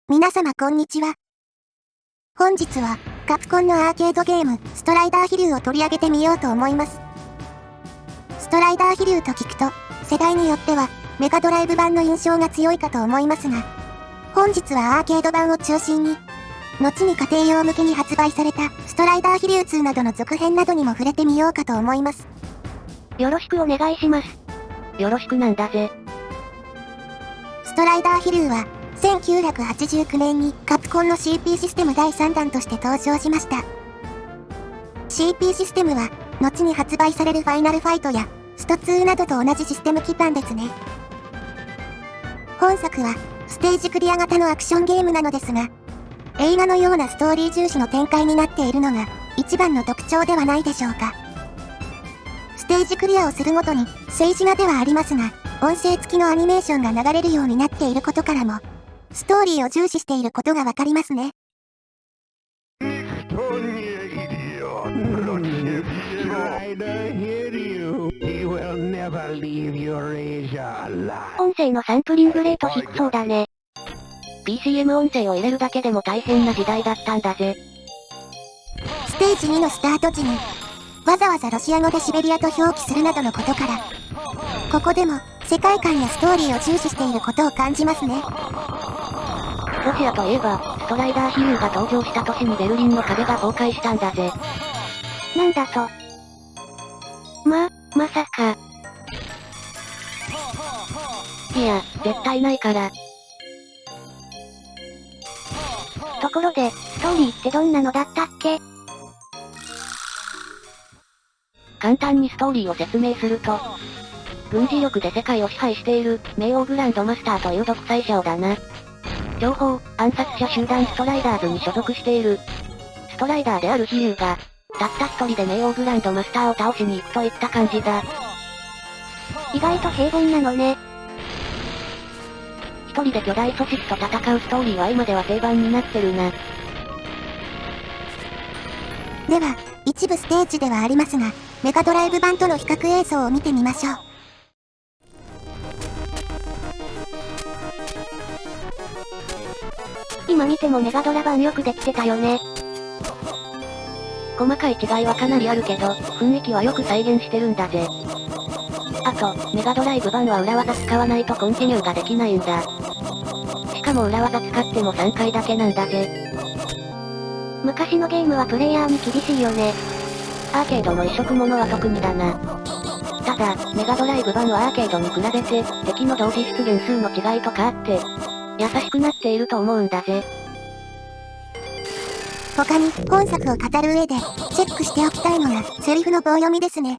皆様こんにちは。本日は、カプコンのアーケードゲーム、ストライダー飛竜を取り上げてみようと思います。ストライダー飛竜と聞くと、世代によっては、メガドライブ版の印象が強いかと思いますが、本日はアーケード版を中心に、後に家庭用向けに発売された、ストライダー飛竜2などの続編などにも触れてみようかと思います。よろしくお願いします。よろしくなんだぜ。ストライダー飛竜は、1989年にカプコンの CP システム第3弾として登場しました。CP システムは、後に発売されるファイナルファイトや、スト2などと同じシステム基盤ですね。本作は、ステージクリア型のアクションゲームなのですが、映画のようなストーリー重視の展開になっているのが、一番の特徴ではないでしょうか。ステージクリアをするごとに、静止画ではありますが、音声付きのアニメーションが流れるようになっていることからも、ストーリーを重視していることがわかりますね。音声のサンプリングレート低そうだね。BCM 音声を入れるだけでも大変な時代だったんだぜ。ステージ2のスタート時に、わざわざロシア語でシベリアと表記するなどのことから、ここでも世界観やストーリーを重視していることを感じますね。ロシアといえば、ストライダー飛竜が登場した年にベルリンの壁が崩壊したんだぜ。なんだと。まさか。いや、絶対ないから。ところで、ストーリーってどんなのだったっけ？簡単にストーリーを説明すると、軍事力で世界を支配している、冥王グランドマスターという独裁者をだな。情報、暗殺者集団ストライダーズに所属している。ストライダーである飛竜が、たった一人で冥王グランドマスターを倒しに行くといった感じだ。意外と平凡なのね。一人で巨大組織と戦うストーリーは今では定番になってるな。では、一部ステージではありますが、メガドライブ版との比較映像を見てみましょう。今見てもメガドラ版よくできてたよね。細かい違いはかなりあるけど、雰囲気はよく再現してるんだぜ。あと、メガドライブ版は裏技使わないとコンティニューができないんだ。しかも裏技使っても3回だけなんだぜ。昔のゲームはプレイヤーに厳しいよね。アーケードの移植ものは特にだな。ただ、メガドライブ版はアーケードに比べて、敵の同時出現数の違いとかあって、優しくなっていると思うんだぜ。他に、本作を語る上で、チェックしておきたいのが、セリフの棒読みですね。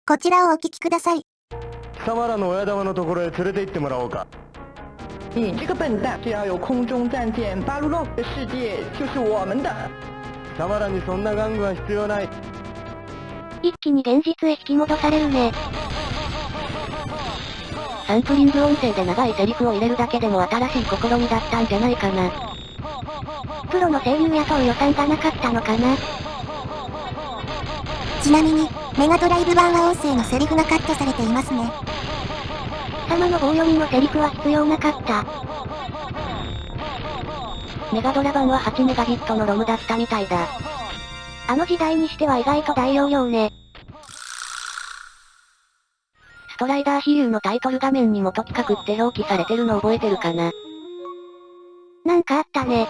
こちらをお聞きください。貴様らの親玉のところへ連れて行ってもらおうか。你这个笨蛋！只要有空中战舰巴鲁洛的世界就是我们的。貴様らにそんな玩具は必要ない。一気に現実へ引き戻されるね。サンプリング音声で長いセリフを入れるだけでも新しい試みだったんじゃないかな。プロの声優雇う予算がなかったのかな。ちなみに、メガドライブ版は音声のセリフがカットされていますね。貴様の棒読みのセリフは必要なかった。メガドラ版は8メガビットのロムだったみたいだ。あの時代にしては意外と大容量ね。ストライダー飛竜のタイトル画面に元企画って表記されてるの覚えてるかな？なんかあったね。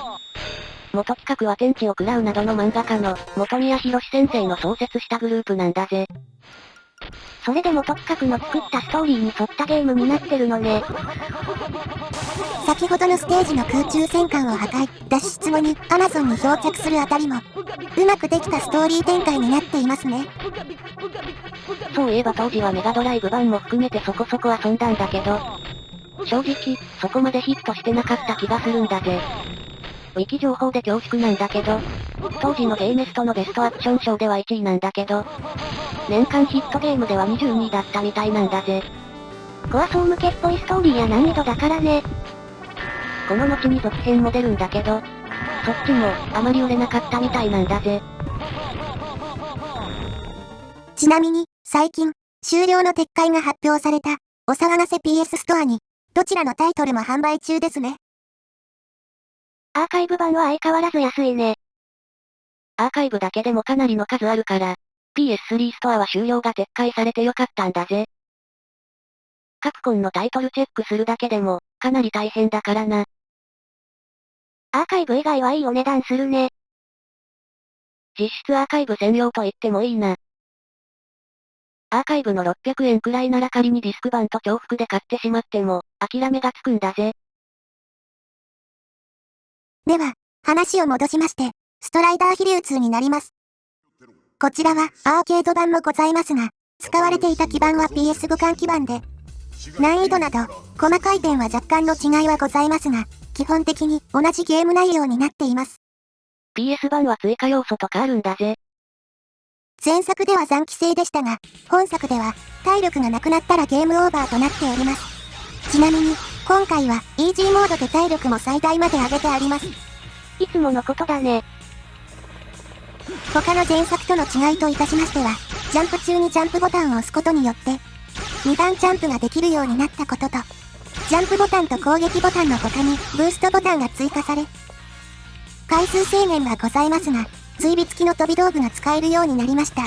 元企画は天地を喰らうなどの漫画家の本宮博先生の創設したグループなんだぜ。それで元企画の作ったストーリーに沿ったゲームになってるのね。先ほどのステージの空中戦艦を破壊、脱出後にアマゾンに漂着するあたりも、うまくできたストーリー展開になっていますね。そういえば当時はメガドライブ版も含めてそこそこ遊んだんだけど、正直、そこまでヒットしてなかった気がするんだぜ。ウィキ情報で恐縮なんだけど、当時のゲーメストのベストアクション賞では1位なんだけど、年間ヒットゲームでは22位だったみたいなんだぜ。コア層向けっぽいストーリーや難易度だからね。この後に続編も出るんだけど、そっちもあまり売れなかったみたいなんだぜ。ちなみに、最近、終了の撤回が発表された、お騒がせ PS ストアに、どちらのタイトルも販売中ですね。アーカイブ版は相変わらず安いね。アーカイブだけでもかなりの数あるから、PS3 ストアは終了が撤回されてよかったんだぜ。カプコンのタイトルチェックするだけでも、かなり大変だからな。アーカイブ以外はいいお値段するね。実質アーカイブ専用と言ってもいいな。アーカイブの600円くらいなら仮にディスク版と重複で買ってしまっても、諦めがつくんだぜ。では、話を戻しまして、ストライダー飛竜2になります。こちらはアーケード版もございますが、使われていた基板は PS 互換基板で、難易度など、細かい点は若干の違いはございますが、基本的に同じゲーム内容になっています。PS 版は追加要素とかあるんだぜ。前作では残機制でしたが、本作では、体力がなくなったらゲームオーバーとなっております。ちなみに、今回は、イージーモードで体力も最大まで上げてあります。いつものことだね。他の前作との違いといたしましては、ジャンプ中にジャンプボタンを押すことによって、2段ジャンプができるようになったことと、ジャンプボタンと攻撃ボタンの他に、ブーストボタンが追加され、回数制限はございますが、追尾付きの飛び道具が使えるようになりました。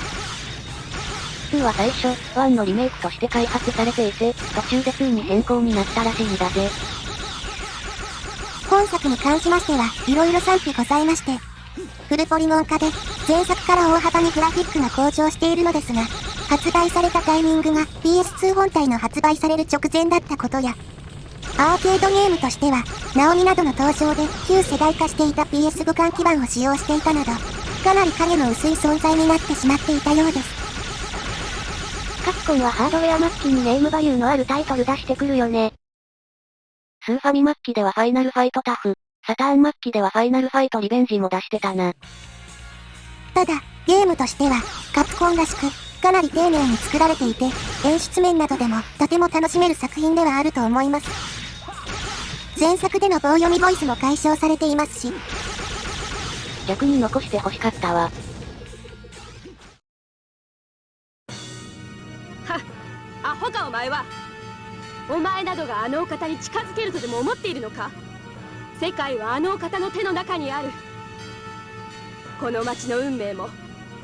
2は最初、1のリメイクとして開発されていて、途中で2に変更になったらしいんだぜ。本作に関しましては、色々賛否ございまして、フルポリゴン化で、前作から大幅にグラフィックが向上しているのですが、発売されたタイミングが PS2 本体の発売される直前だったことや、アーケードゲームとしては、ナオミなどの登場で旧世代化していた PS 互換基板を使用していたなど、かなり影の薄い存在になってしまっていたようです。カプコンはハードウェア末期にネームバリューのあるタイトル出してくるよね。スーファミ末期ではファイナルファイトタフ、サターン末期ではファイナルファイトリベンジも出してたな。ただ、ゲームとしては、カプコンらしく、かなり丁寧に作られていて、演出面などでもとても楽しめる作品ではあると思います。前作での棒読みボイスも解消されていますし、逆に残して欲しかったわ。アホかお前は。お前などがあのお方に近づけるとでも思っているのか。世界はあのお方の手の中にある。この町の運命も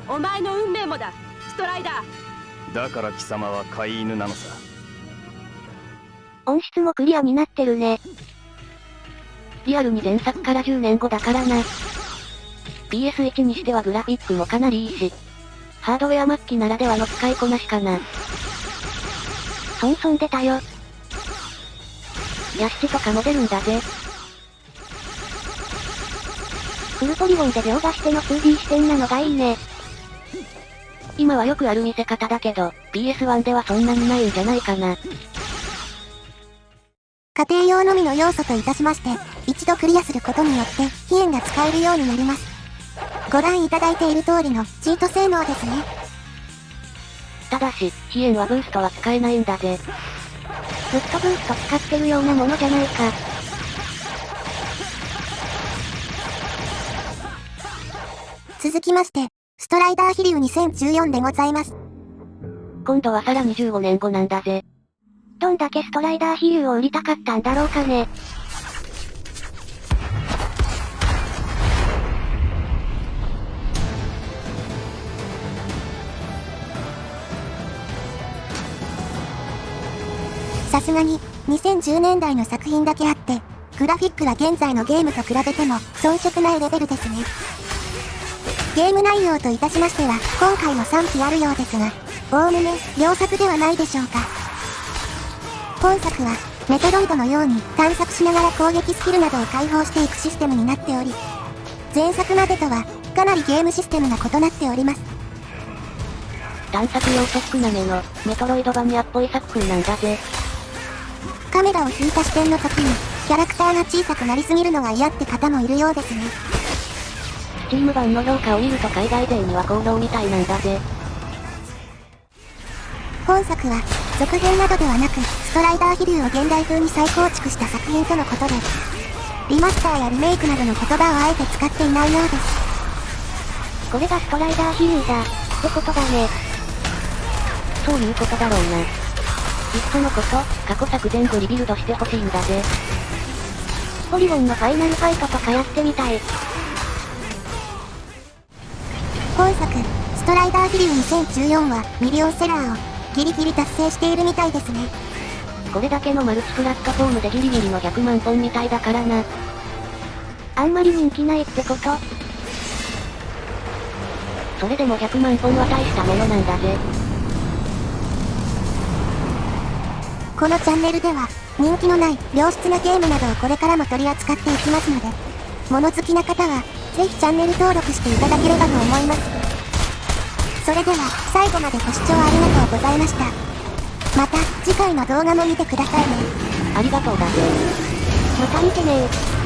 お前の運命もだ、ストライダー。だから貴様は飼い犬なのさ。音質もクリアになってるね。リアルに前作から10年後だからな。PS1 にしてはグラフィックもかなりいいし、ハードウェア末期ならではの使いこなしかな。ソンソン出たよ。ヤシチとかも出るんだぜ。フルポリゴンで描画しての 2D 視点なのがいいね。今はよくある見せ方だけど、PS1 ではそんなにないんじゃないかな。家庭用のみの要素といたしまして、一度クリアすることによって、飛燕が使えるようになります。ご覧いただいている通りのチート性能ですね。ただし、飛燕はブーストは使えないんだぜ。ずっとブースト使ってるようなものじゃないか。続きまして、ストライダー飛竜2014でございます。今度はさらに15年後なんだぜ。どんだけストライダー飛竜を売りたかったんだろうかね。さすがに、2010年代の作品だけあって、グラフィックは現在のゲームと比べても遜色ないレベルですね。ゲーム内容といたしましては、今回も賛否あるようですが、おおむね良作ではないでしょうか。本作は、メトロイドのように探索しながら攻撃スキルなどを解放していくシステムになっており、前作までとは、かなりゲームシステムが異なっております。探索要素少なめの、メトロイドバニアっぽい作風なんだぜ。カメラを引いた視点の時に、キャラクターが小さくなりすぎるのが嫌って方もいるようですね。スチーム版の評価を見ると海外勢には好評みたいなんだぜ。本作は、続編などではなく、ストライダー飛竜を現代風に再構築した作品とのことで、リマスターやリメイクなどの言葉をあえて使っていないようです。これがストライダー飛竜だ、ってことだね。そういうことだろうな。いっそのこと、過去作全部リビルドしてほしいんだぜ。ポリゴンのファイナルファイトとかやってみたい。本作、ストライダーフィリウ2014はミリオンセラーをギリギリ達成しているみたいですね。これだけのマルチプラットフォームでギリギリの100万本みたいだからな。あんまり人気ないってこと？それでも100万本は大したものなんだぜ。このチャンネルでは、人気のない良質なゲームなどをこれからも取り扱っていきますので、物好きな方は、ぜひチャンネル登録していただければと思います。それでは、最後までご視聴ありがとうございました。また、次回の動画も見てくださいね。ありがとうだぜ。また見てねー。